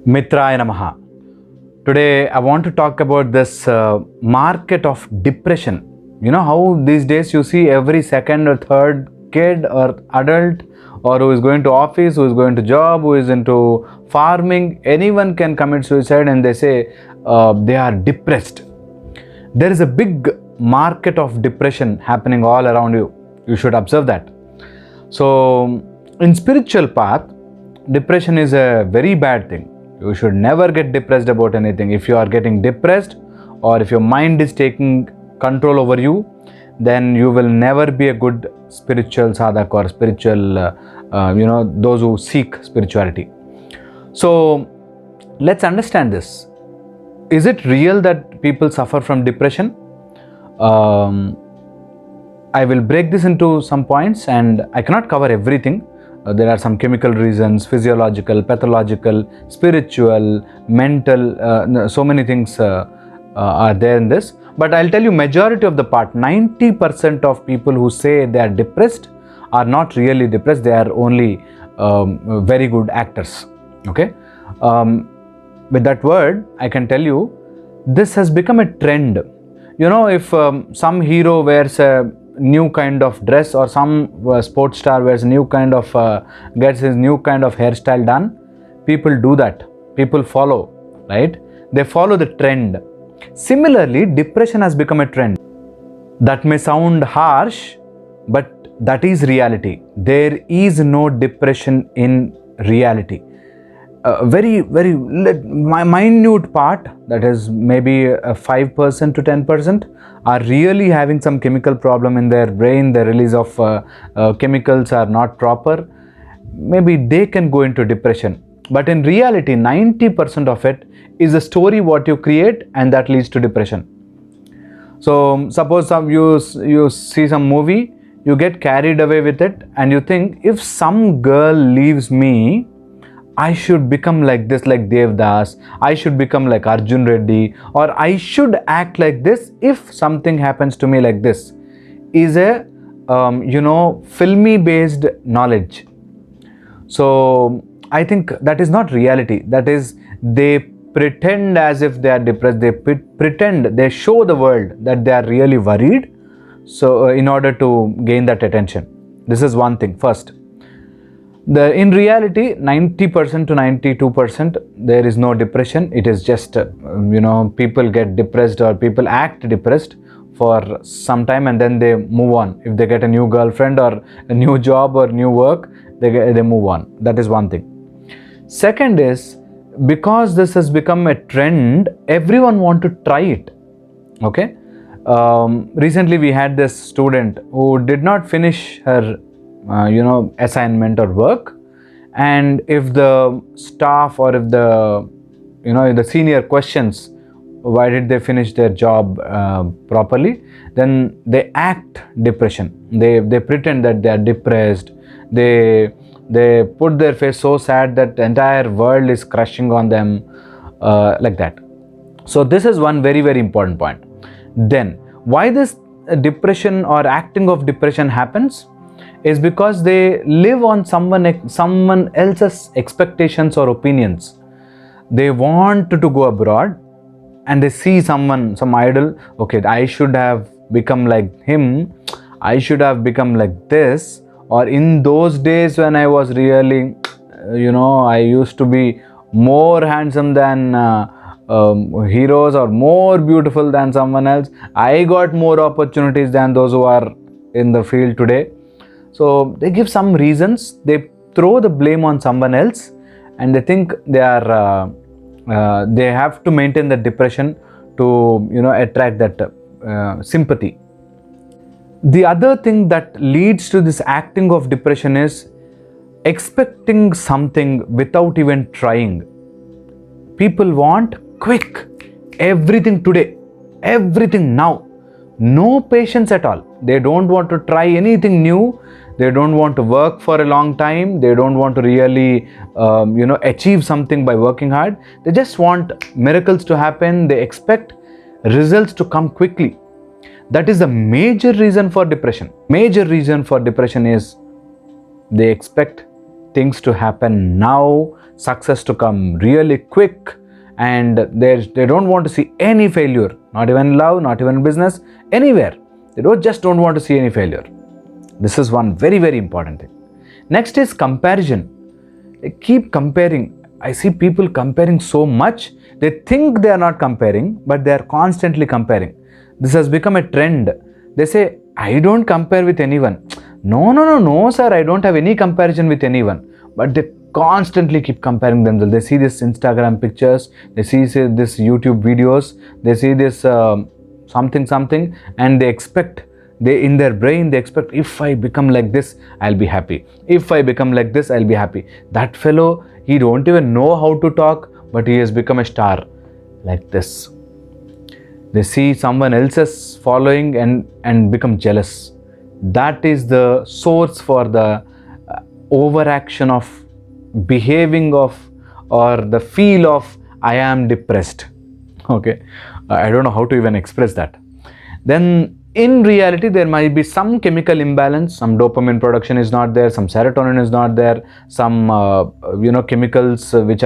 Mitraya Namaha. Today I want to talk about this market of depression. You know how these days you see every second or third kid or adult or who is going to office, who is going to job, who is into farming, anyone can commit suicide and they say they are depressed. There is a big market of depression happening all around you. You should observe that. So in spiritual path, depression is a very bad thing. You should never get depressed about anything. If you are getting depressed or if your mind is taking control over you, then you will never be a good spiritual sadhak or spiritual, those who seek spirituality. So let's understand this. Is it real that people suffer from depression? I will break this into some points and I cannot cover everything. There are some chemical reasons, physiological, pathological, spiritual, mental, so many things are there in this. But I'll tell you majority of the part, 90% of people who say they are depressed are not really depressed, they are only very good actors. Okay. With that word, I can tell you, this has become a trend. You know, if some hero wears a new kind of dress or some sports star wears a new kind of gets his new kind of hairstyle done, people do that, people follow, right? They follow the trend. Similarly, depression has become a trend. That may sound harsh, but that is reality. There is no depression in reality. Very minute part, that is maybe 5% to 10%, are really having some chemical problem in their brain. The release of chemicals are not proper. Maybe they can go into depression. But in reality, 90% of it is a story what you create and that leads to depression. So suppose you see some movie, you get carried away with it and you think, if some girl leaves me, I should become like this, like Devdas, I should become like Arjun Reddy, or I should act like this if something happens to me like this, is a filmy based knowledge. So I think that is not reality. That is, they pretend as if they are depressed, they pretend, they show the world that they are really worried, so in order to gain that attention. This is one thing. First, in reality, 90% to 92% there is no depression. It is just people get depressed or people act depressed for some time and then they move on. If they get a new girlfriend or a new job or new work, they move on. That is one thing. Second is, because this has become a trend, everyone want to try it. Okay. Recently we had this student who did not finish her assignment or work, and if the staff or if the senior questions why did they finish their job properly, then they act depression. They pretend that they are depressed. They put their face so sad that the entire world is crushing on them, like that. So this is one very, very important point. Then why this depression or acting of depression happens is because they live on someone else's expectations or opinions. They want to go abroad and they see some idol. Okay, I should have become like him, I should have become like this, or in those days when I was really, I used to be more handsome than heroes or more beautiful than someone else. I got more opportunities than those who are in the field today. So they give some reasons, they throw the blame on someone else and they think they are they have to maintain the depression to attract that sympathy. The other thing that leads to this acting of depression is expecting something without even trying. People want quick, everything today, everything now. No patience at all. They don't want to try anything new. They don't want to work for a long time. They don't want to really, achieve something by working hard. They just want miracles to happen. They expect results to come quickly. That is the major reason for depression. Major reason for depression is they expect things to happen now, success to come really quick, and they don't want to see any failure, not even in love, not even in business, anywhere. They don't want to see any failure. This is one very, very important thing. Next is comparison. They keep comparing. I see people comparing so much. They think they are not comparing, but they are constantly comparing. This has become a trend. They say, I don't compare with anyone. No, sir, I don't have any comparison with anyone. But they constantly keep comparing themselves. They see this Instagram pictures, they see this YouTube videos, they see this something, and they expect, in their brain they expect, if I become like this, I'll be happy. If I become like this, I'll be happy. That fellow, he don't even know how to talk, but he has become a star like this. They see someone else's following and become jealous. That is the source for the overaction of behaving of, or the feel of, I am depressed. Okay, I don't know how to even express that. Then in reality, there might be some chemical imbalance. Some dopamine production is not there, some serotonin is not there, some chemicals which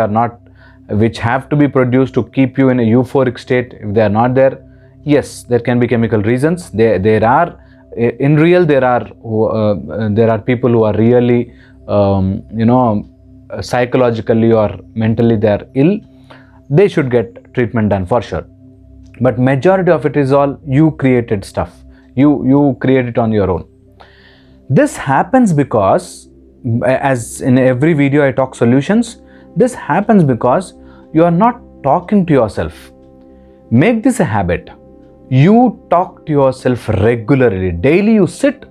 have to be produced to keep you in a euphoric state. If they are not there, yes, there can be chemical reasons. There are people who are really psychologically or mentally they are ill. They should get treatment done for sure. But majority of it is all you created stuff. You create it on your own. This happens because, as in every video I talk solutions, this happens because you are not talking to yourself. Make this a habit. You talk to yourself regularly. Daily you sit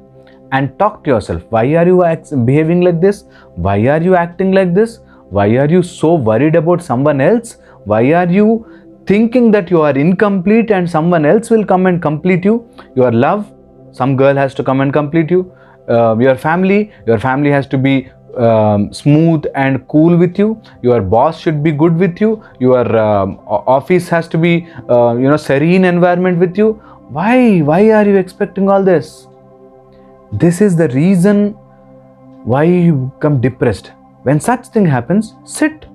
and talk to yourself. Why are you behaving like this? Why are you acting like this? Why are you so worried about someone else? Why are you thinking that you are incomplete and someone else will come and complete you? Your love, some girl has to come and complete you. Your family has to be smooth and cool with you. Your boss should be good with you. Your office has to be serene environment with you. Why are you expecting all this? This is the reason why you become depressed. When such thing happens, sit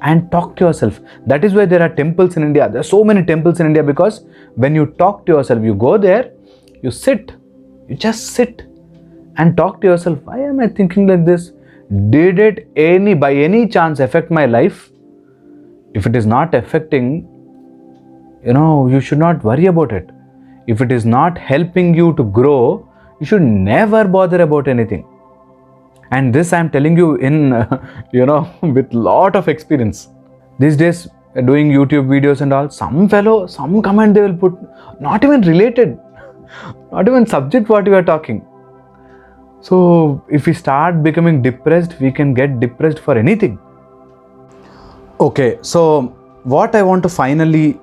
and talk to yourself. That is why there are temples in India. There are so many temples in India, because when you talk to yourself, you go there, you just sit and talk to yourself. Why am I thinking like this? Did it by any chance affect my life? If it is not affecting, you should not worry about it. If it is not helping you to grow, you should never bother about anything. And this I am telling you in, with lot of experience. These days, doing YouTube videos and all, some comment they will put, not even related, not even subject what we are talking. So if we start becoming depressed, we can get depressed for anything. Okay, so what I want to finally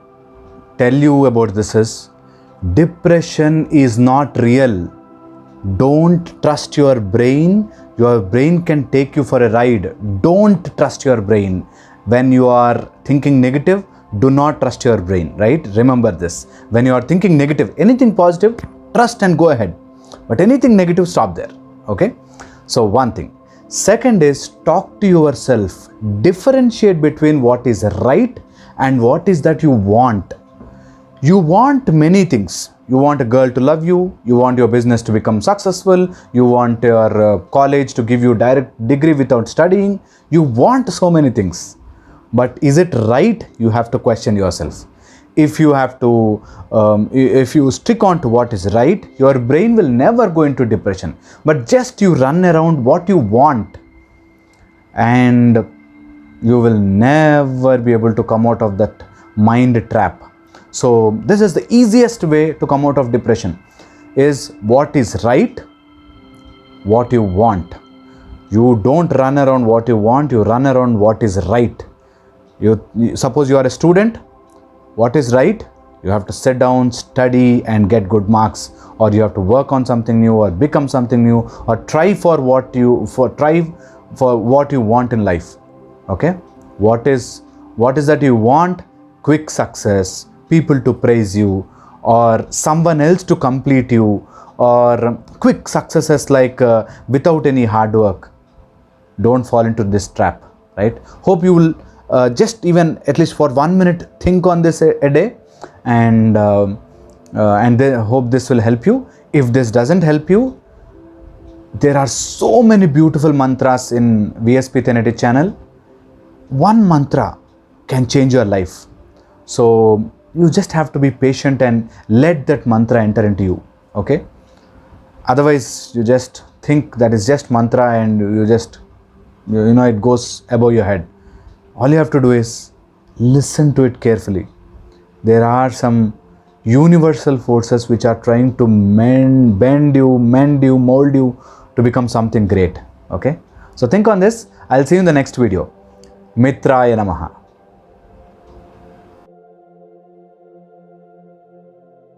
tell you about this is, depression is not real. Don't trust your brain. Your brain can take you for a ride. Don't trust your brain. When you are thinking negative, do not trust your brain, right? Remember this. When you are thinking negative, anything positive, trust and go ahead. But anything negative, stop there. Okay? So one thing. Second is, talk to yourself. Differentiate between what is right and what is that you want. You want many things. You want a girl to love you. You want your business to become successful. You want your college to give you direct degree without studying. You want so many things. But is it right? You have to question yourself. If you stick on to what is right, your brain will never go into depression. But just you run around what you want, and you will never be able to come out of that mind trap. So this is the easiest way to come out of depression, is what is right, what you want. You don't run around what you want, you run around what is right. Suppose you are a student, what is right? You have to sit down, study and get good marks, or you have to work on something new, or become something new, or try for what you want in life. Okay? What is that you want? Quick success, people to praise you, or someone else to complete you, or quick successes like without any hard work. don't fall into this trap, right? Hope you will just even at least for 1 minute think on this a day, and then hope this will help you. If this doesn't help you, there are so many beautiful mantras in VSP 1080 channel. One mantra can change your life. So you just have to be patient and let that mantra enter into you, okay? Otherwise, you just think that is just mantra and you just, you know, it goes above your head. All you have to do is listen to it carefully. There are some universal forces which are trying to bend you, mold you to become something great, okay? So think on this. I'll see you in the next video. Mitraya Namaha.